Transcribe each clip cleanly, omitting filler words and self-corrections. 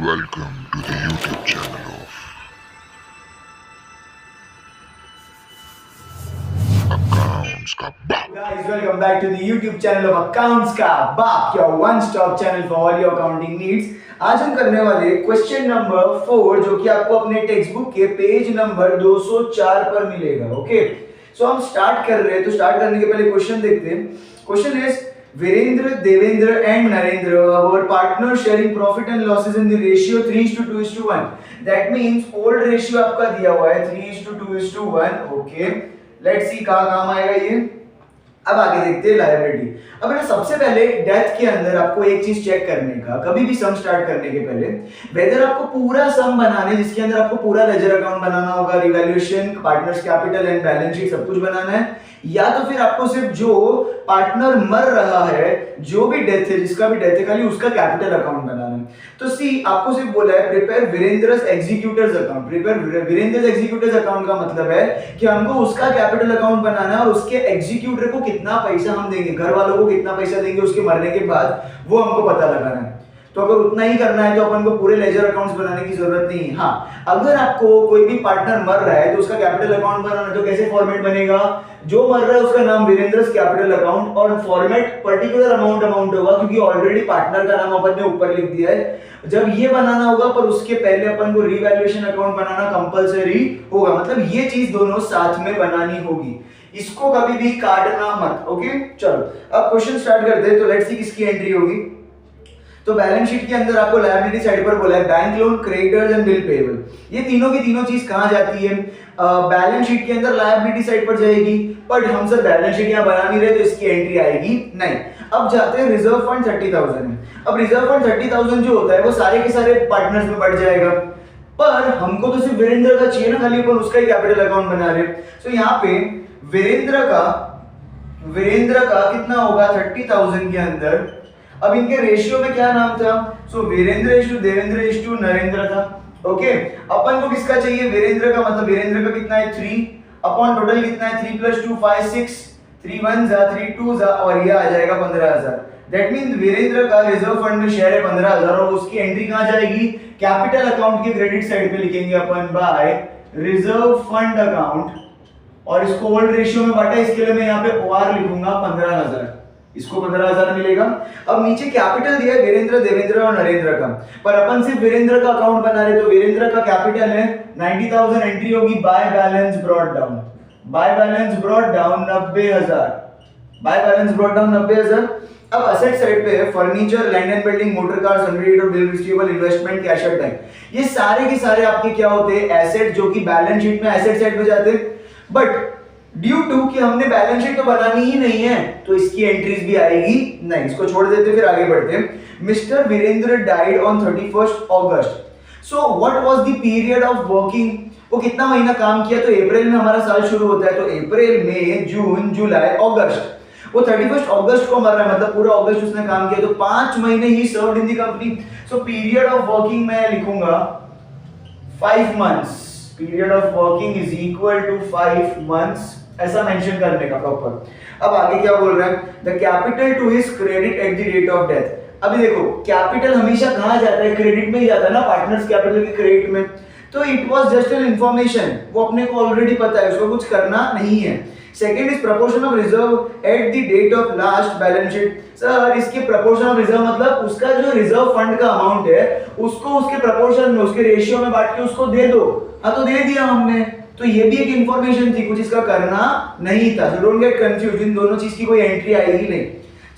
Welcome to the YouTube channel of Accounts का बाप। Guys, welcome back to the YouTube channel of Accounts का बाप, your one-stop channel for all your accounting needs। आज हम करने वाले क्वेश्चन नंबर 4 जो कि आपको अपने टेक्स्ट बुक के पेज नंबर 204 पर मिलेगा। ओके, सो हम स्टार्ट कर रहे हैं। तो स्टार्ट करने के पहले क्वेश्चन देखते हैं। Question is Virendra, Devendra and Narendra were partners sharing profit and losses in the ratio 3:2:1. That means old ratio आपका दिया हुआ है 3:2:1. Okay, let's see कहाँ काम आएगा ये। अब आगे देखते हैं लायबिलिटी। अब ना सबसे पहले डेथ के अंदर आपको एक चीज चेक करने का, कभी भी सम स्टार्ट करने के पहले वेदर आपको पूरा सम बनाने जिसके अंदर आपको पूरा लेजर अकाउंट बनाना होगा, revaluation, partners capital and balance sheet सब कुछ बनाना है, या तो फिर आपको सिर्फ जो पार्टनर मर रहा है, जो भी डेथ है, जिसका भी डेथ है, खाली उसका कैपिटल अकाउंट बनाना है। तो सी आपको सिर्फ बोला है प्रिपेयर वीरेंद्रस एग्जीक्यूटर्स अकाउंट। प्रिपेयर वीरेंद्रस एग्जीक्यूटर्स अकाउंट का मतलब है कि हमको उसका कैपिटल अकाउंट बनाना है और उसके एग्जीक्यूटर को कितना पैसा हम देंगे, घर वालों को कितना पैसा देंगे उसके मरने के बाद, वो हमको पता लगाना है। तो अगर उतना ही करना है तो अपन को पूरे लेजर अकाउंट्स बनाने की जरूरत नहीं है। हाँ, अगर आपको कोई भी पार्टनर मर रहा है तो उसका कैपिटल अकाउंट बनाना है, तो कैसे फॉर्मेट बनेगा? जो मर रहा है उसका नाम वीरेंद्रस कैपिटल अकाउंट और फॉर्मेट पर्टिकुलर अमाउंट होगा, क्योंकि ऑलरेडी पार्टनर का नाम अपन ने ऊपर लिख दिया है। जब ये बनाना होगा पर उसके पहले अपन को रिवैल्यूएशन अकाउंट बनाना कंपलसरी होगा, मतलब ये चीज दोनों साथ में बनानी होगी, इसको कभी भी काटना मत। ओके, चलो अब क्वेश्चन स्टार्ट करते हैं। तो लेट्स सी किसकी एंट्री होगी। तो बैलेंस शीट के अंदर आपको लायबिलिटी साइड पर बोला है bank loan, creditors and bill payable. ये तीनों की तीनों चीज कहां जाती है? बैलेंस शीट के अंदर लायबिलिटी साइड पर जाएगी, बट हम सर बैलेंस शीट यहां बना नहीं रहे तो इसकी एंट्री आएगी नहीं। अब जाते हैं रिजर्व फंड 30,000 में। अब रिजर्व फंड 30,000 जो होता है वो सारे के सारे पार्टनर्स में बढ़ जाएगा, पर हमको तो सिर्फ वीरेंद्र का चाहिए ना, खाली अपन उसका ही कैपिटल अकाउंट बना रहे। सो यहाँ पे वीरेंद्र का कितना होगा 30,000 के अंदर। अब इनके रेशियो में क्या नाम था? सो वीरेंद्र इश्टू देवेंद्र इश्टू नरेंद्र था। ओके, अपन को किसका चाहिए? वीरेंद्र का, मतलब वीरेंद्र का कितना है 3 अपॉन टोटल कितना है 3 + 2 5 6 3 1 जा 3 2 जा और ये आ जाएगा 15,000। दैट मींस वीरेंद्र का रिजर्व फंड में शेयर है 15,000 और उसकी एंट्री कहां जाएगी? कैपिटल अकाउंट के क्रेडिट साइड पे लिखेंगे अपन बाय रिजर्व फंड अकाउंट, और इसको ओल्ड रेशियो में बांटा, इसके लिए मैं यहाँ पे ओआर लिखूंगा 15,000, इसको 15,000 मिलेगा। अब नीचे कैपिटल दिया है वीरेंद्र, देवेंद्र और नरेंद्र का, पर अपन सिर्फ वीरेंद्र का अकाउंट बना रहे, तो वीरेंद्र का कैपिटल है 90,000, एंट्री होगी by balance brought down. By balance brought down 90,000, by balance brought down 90,000। अब असेट साइड पे है furniture, land and building, motor car, सनरेटर, bill receivable, investment, cash at bank. ये सारे के सारे आपके क्या होते हैं? एसेट, जो कि बैलेंस शीट में एसेट साइड पे जाते हैं, बट ड्यू टू कि हमने बैलेंस शीट तो बनानी ही नहीं है तो इसकी एंट्रीज भी आएगी नहीं, इसको छोड़ देते, फिर आगे बढ़ते हैं। Mister Virendra died on 31 August. So what was the period of working? वो कितना महीना काम किया? तो अप्रैल में हमारा साल शुरू होता है, तो अप्रैल, मई, जून, जुलाई, अगस्त। वो 31 अगस्त को मर रहा है, मतलब पूरा अगस्त उसने काम किया, तो 5 महीने ही served in the company. So period of working मैं लिखूंगा 5 months. Period of working is equal to 5 months, ऐसा मेंशन करने का प्रॉपर। अब आगे क्या बोल रहा है? The capital to his credit at the date of death. अभी देखो कैपिटल हमेशा कहां जाता है? क्रेडिट में ही जाता है ना, पार्टनर्स कैपिटल के क्रेडिट में। तो it was just an information, वो अपने को ऑलरेडी पता है, उसको कुछ करना नहीं है। Second is proportion of reserve at the date of last balance sheet. Sir इसके प्रपोर्शन ऑफ रिजर्व मतलब उसका जो रिजर्व फंड का अमाउंट है उसको उसके प्रपोर्शन में, उसके रेशियो में बांट के उसको दे दो। हाँ, तो दे दिया हमने, तो ये भी एक इंफॉर्मेशन थी, कुछ इसका करना नहीं था। सो डोंट गेट कंफ्यूज्ड, इन दोनों चीज की कोई एंट्री आएगी नहीं।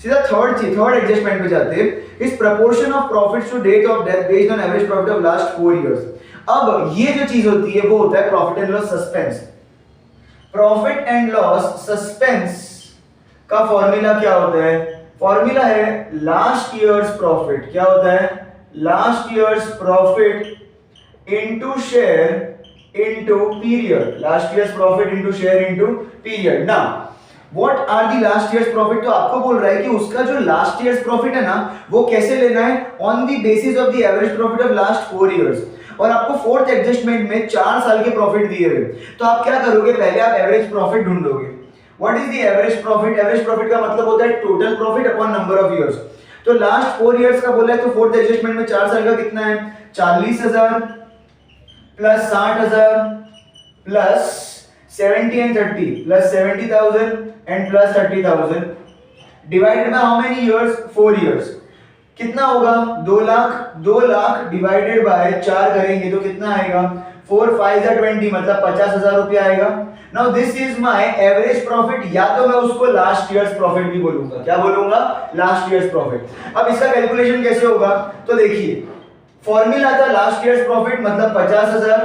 सीधा थर्ड एडजस्टमेंट पे जाते हैं। इस proportion of profits to date of death based on average profit of last 4 years. अब ये जो चीज होती है वो होता है profit and loss suspense. Profit and loss suspense का फॉर्मूला क्या होता है? फॉर्मूला है लास्ट ईयर्स प्रॉफिट। क्या होता है? Last years profit into share into period, last year's profit into share into period. Now what are the last year's profit? तो आपको बोल रहा है कि उसका जो last year's profit है ना वो कैसे लेना है? on the basis of the average profit of last 4 years। और आपको फोर्थ एडजस्टमेंट में 4 साल के प्रॉफिट दिए हुए, तो आप क्या करोगे? पहले आप एवरेज प्रॉफिट ढूंढोगे। What is the average profit? Average profit का मतलब होता है total profit upon number of years. तो लास्ट 4 इयर्स का बोला है, तो फोर्थ एडजस्टमेंट में 4 साल का कितना है? 40,000 plus 60,000 plus 70 and 30 plus 70,000 and plus 30,000 divided by how many years 4 years कितना होगा 2 लाख 2 लाख डिवाइडेड बाय 4 करेंगे तो कितना आएगा 4 5 20 मतलब 50,000 रुपया आएगा। Now this is my average profit, या तो मैं उसको लास्ट ईयर्स प्रॉफिट भी बोलूंगा। क्या बोलूंगा? Last years profit. अब इसका कैलकुलेशन कैसे होगा तो देखिए फॉर्मूला था लास्ट ईयर्स प्रॉफिट मतलब 50,000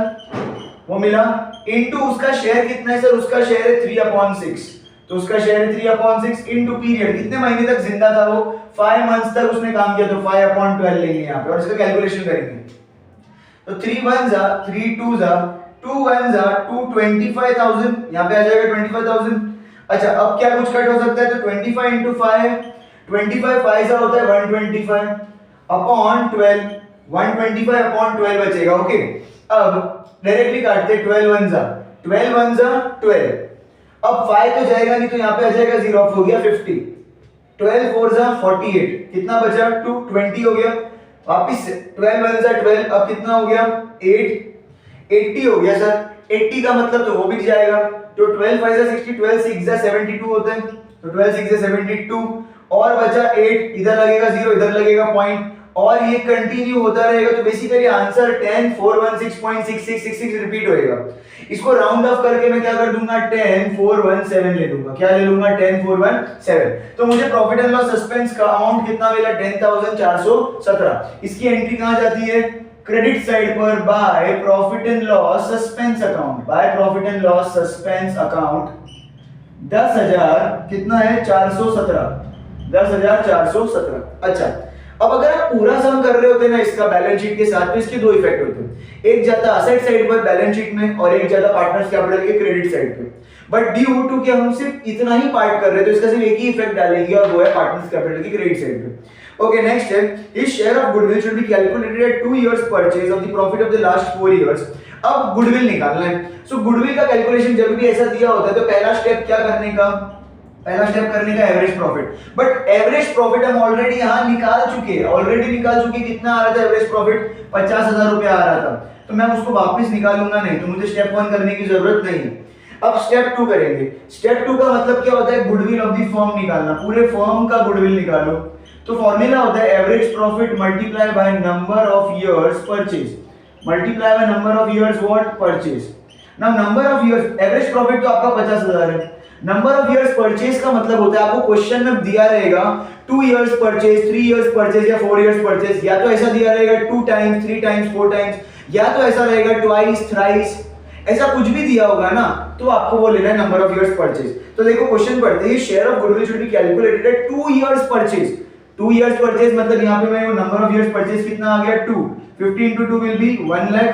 वो मिला इनटू उसका शेयर कितना है सर, उसका शेयर है 3/6 तो उसका शेयर है 3/6 इनटू पीरियड कितने महीने तक जिंदा था वो 5 मंथ्स तक उसने काम किया तो 5/12 लेंगे यहाँ पे और इसका कैलकुलेशन करेंगे तो 3 1 3 2 2 1 225,000 यहाँ पे आ जाएगा 25,000। अच्छा अब क्या कुछ कट हो सकता है तो 25 into 5 25 5 होता है 125 अपॉन 12 125 अपॉन 12 बचेगा। ओके अब डायरेक्टली काटते 12 1 12 अब 5 तो जाएगा नहीं तो यहाँ पे आ जाएगा 0 हो गया 50 12 4 48 कितना बचा 2 20 हो गया वापिस 12 1 12 अब कितना हो गया 8 80 हो गया सर 80 का मतलब तो वो भी जाएगा तो 12 5 60 12 6 72 होते हैं तो 12 6 72 और बचा 8 इधर लगेगा 0 इधर लगेगा पॉइंट और ये कंटिन्यू होता रहेगा तो बेसिकली आंसर 10,416.6666 रिपीट होएगा। इसको राउंड ऑफ करके मैं क्या कर दूंगा 10,417 ले लूंगा। क्या ले लूंगा 10,417 तो मुझे प्रॉफिट एंड लॉस सस्पेंस का अमाउंट कितना मिला 10,417। इसकी एंट्री कहां जाती है क्रेडिट साइड पर by profit and loss suspense account by profit and loss suspense account 10,000 कितना है 417 10,417। अच्छा अब अगर आप पूरा सम कर रहे होते ना इसका बैलेंस शीट के साथ तो इसके दो इफेक्ट होते एक जाता असेट साइड पर बैलेंस शीट में और एक जाता पार्टनर्स कैपिटल के क्रेडिट साइड पे बट ड्यू टू कि हम सिर्फ इतना ही पार्ट कर रहे हैं तो इसका सिर्फ एक ही इफेक्ट डालेंगे और वो है पार्टनर्स कैपिटल की क्रेडिट साइड पे। ओके नेक्स्ट है इस share of goodwill should be calculated at 2 years purchase of the profit of the last 4 years. अब गुडविल निकालना है सो गुडविल का कैलकुलेशन जब भी ऐसा दिया होता है तो पहला स्टेप क्या करने का average profit but average profit हम ऑलरेडी यहां निकाल चुके कितना आ रहा था एवरेज प्रॉफिट 50,000 रुपया आ रहा था तो मैं उसको वापस निकालूंगा नहीं तो मुझे स्टेप 1 करने की जरूरत नहीं है। अब स्टेप 2 करेंगे। स्टेप 2 का मतलब क्या होता है गुडविल ऑफ द फर्म निकालना पूरे फर्म का गुडविल निकालो तो फॉर्मूला होता है average profit multiply by number of years purchase multiply by number of years what purchase. Now number of years average profit तो आपका 50,000 है नंबर ऑफ इयर्स परचेज का मतलब होता है आपको क्वेश्चन में दिया रहेगा 2 इयर्स परचेज 3 इयर्स परचेज या 4 इयर्स परचेज या तो ऐसा दिया रहेगा 2 टाइम्स 3 टाइम्स 4 टाइम्स या तो ऐसा रहेगा ट्वाइस थ्राइस ऐसा कुछ भी दिया होगा ना तो आपको वो लेना है नंबर ऑफ इयर्स परचेज। तो देखो क्वेश्चन पढ़ते हैं share of goodwill should be calculated at 2 years purchase 2 years purchase मतलब यहां पे मैं वो नंबर ऑफ इयर्स परचेज कितना आ गया 2 50 into 2 विल बी 1 लाख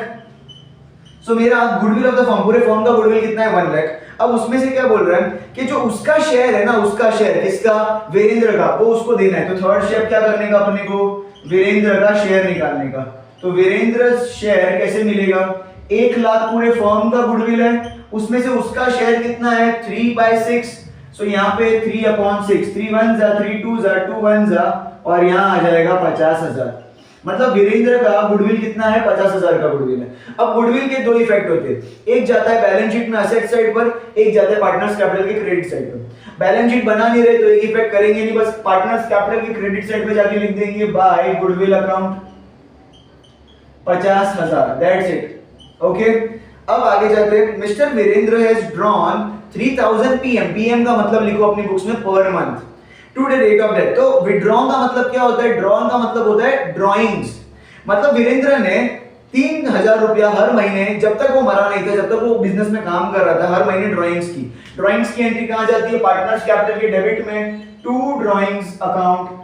सो मेरा गुडविल ऑफ द फर्म पूरे फर्म का गुडविल कितना है 1 लाख। अब उसमें से क्या बोल रहा है कि जो उसका शेयर है ना उसका शेयर इसका वीरेंद्र का वो उसको देना है तो थर्ड स्टेप क्या करने का अपने को वीरेंद्र का शेयर निकालने का। तो वीरेंद्र शेयर कैसे मिलेगा 1 लाख पूरे फर्म का गुडविल है उसमें से उसका शेयर कितना है 3/6 सो यहाँ पे 3/6 3 1 3 2 2 1 और यहाँ आ जाएगा 50,000 मतलब वीरेंद्र का गुडविल कितना है 50,000 का गुडविल है। अब गुडविल के दो इफेक्ट होते हैं एक जाता है बैलेंस शीट में असेट साइड पर एक जाता है पार्टनर्स कैपिटल के क्रेडिट साइड पर। बैलेंस शीट बना नहीं रहे तो एक इफेक्ट करेंगे नहीं बस पार्टनर्स कैपिटल के क्रेडिट साइड पे जाके लिख देंगे by goodwill account 50,000 that's it. Okay अब आगे जाते हैं mister Virendra has drawn 3000 PM का मतलब लिखो अपनी बुक्स में per month to the date of death. तो विड्रॉन का मतलब क्या होता है ड्रॉन का मतलब होता है ड्राइंग्स मतलब वीरेंद्र ने 3,000 रुपया हर महीने जब तक वो मरा नहीं था जब तक वो बिजनेस में काम कर रहा था हर महीने ड्राइंग्स की एंट्री कहां जाती है पार्टनर्स कैपिटल के डेबिट में to drawings account.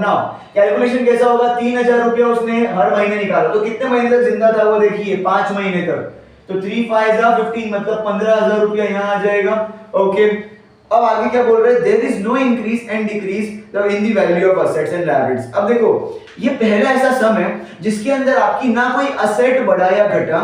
Now calculation कैसा होगा 3,000 रुपया उसने हर महीने निकाला तो कितने महीने तक जिंदा था वो देखिए 5 महीने तक तो 3 5 15 मतलब 15,000 रुपया यहाँ आ जाएगा। ओके अब आगे क्या बोल रहे हैं there is no increase and decrease in the value of assets and liabilities. अब देखो ये पहला ऐसा सम है जिसके अंदर आपकी ना कोई असेट बढ़ा या घटा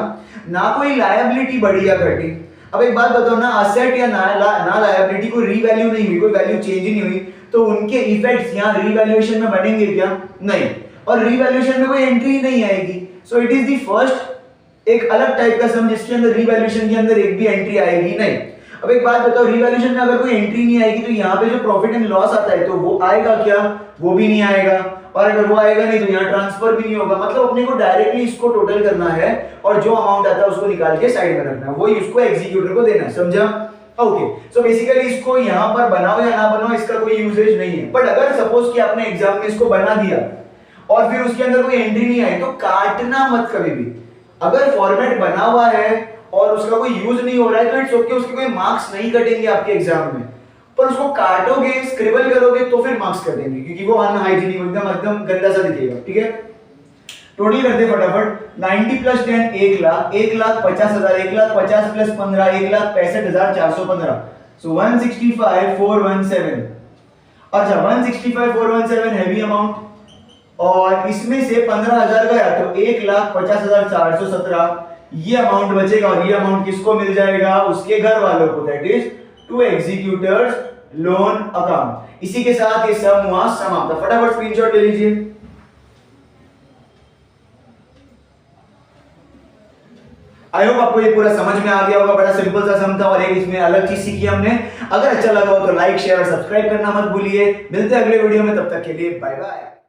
ना कोई लायबिलिटी बढ़ी या घटी। अब एक बात बताओ ना असेट या ना लायबिलिटी को रीवैल्यू नहीं हुई कोई वैल्यू चेंज ही नहीं हुई तो उनके इफेक्ट्स यहाँ रीवैल्यूएशन में बनेंगे क्या नहीं और रीवैल्यूएशन में कोई एंट्री ही नहीं आएगी। So it is the first एक अलग टाइप का सम जिसके अंदर रीवैल्यूएशन के अंदर एक भी एंट्री आएगी नहीं। अब एक बात बताओ, रीवैल्यूएशन में अगर कोई एंट्री नहीं आएगी तो यहाँ पे जो प्रॉफिट एंड लॉस आता है तो वो आएगा क्या? वो भी नहीं आएगा। और अगर वो आएगा नहीं तो यहाँ ट्रांसफर भी नहीं होगा। मतलब अपने को डायरेक्टली इसको टोटल करना है और जो अमाउंट आता है उसको निकाल के साइड में रखना है, वही उसको एग्जीक्यूटर को देना है। समझा? ओके, सो बेसिकली इसको यहाँ पर बनाओ या ना बनाओ इसका कोई यूजेज नहीं है। बट अगर सपोज कि आपने एग्जाम में इसको बना दिया और फिर उसके अंदर कोई एंट्री नहीं आई तो काटना मत कभी भी। अगर फॉर्मेट बना हुआ है और उसका कोई यूज नहीं हो रहा है तो इट्स ओके, उसके कोई मार्क्स नहीं कटेंगे आपके एग्जाम में। पर उसको काटोगे, स्क्रिबल करोगे तो फिर मार्क्स कटेंगे, क्योंकि वो अनहाइजीनिक एकदम गंदा सा दिखेगा। ठीक है, टोटल करते फटाफट। 90 प्लस 10 1 लाख, 1,50,000, 1,50,000 प्लस 15 1,65,415। सो 165,417। अच्छा 165,417 हैवी अमाउंट और इसमें से 15,000 गया तो 1,50,417 ये अमाउंट बचेगा और ये अमाउंट किसको मिल जाएगा? उसके घर वालों को, that is to executors loan account. इसी के साथ ये सम हुआ समाप्त। फटाफट स्क्रीनशॉट ले लीजिए। आई होप आपको ये पूरा समझ में आ गया होगा। बड़ा सिंपल सा सम था और एक इसमें अलग चीज सीखी हमने। अगर अच्छा लगा हो तो लाइक शेयर और सब्सक्राइब करना मत भूलिए। मिलते हैं अगले वीडियो में, तब तक के लिए बाय बाय।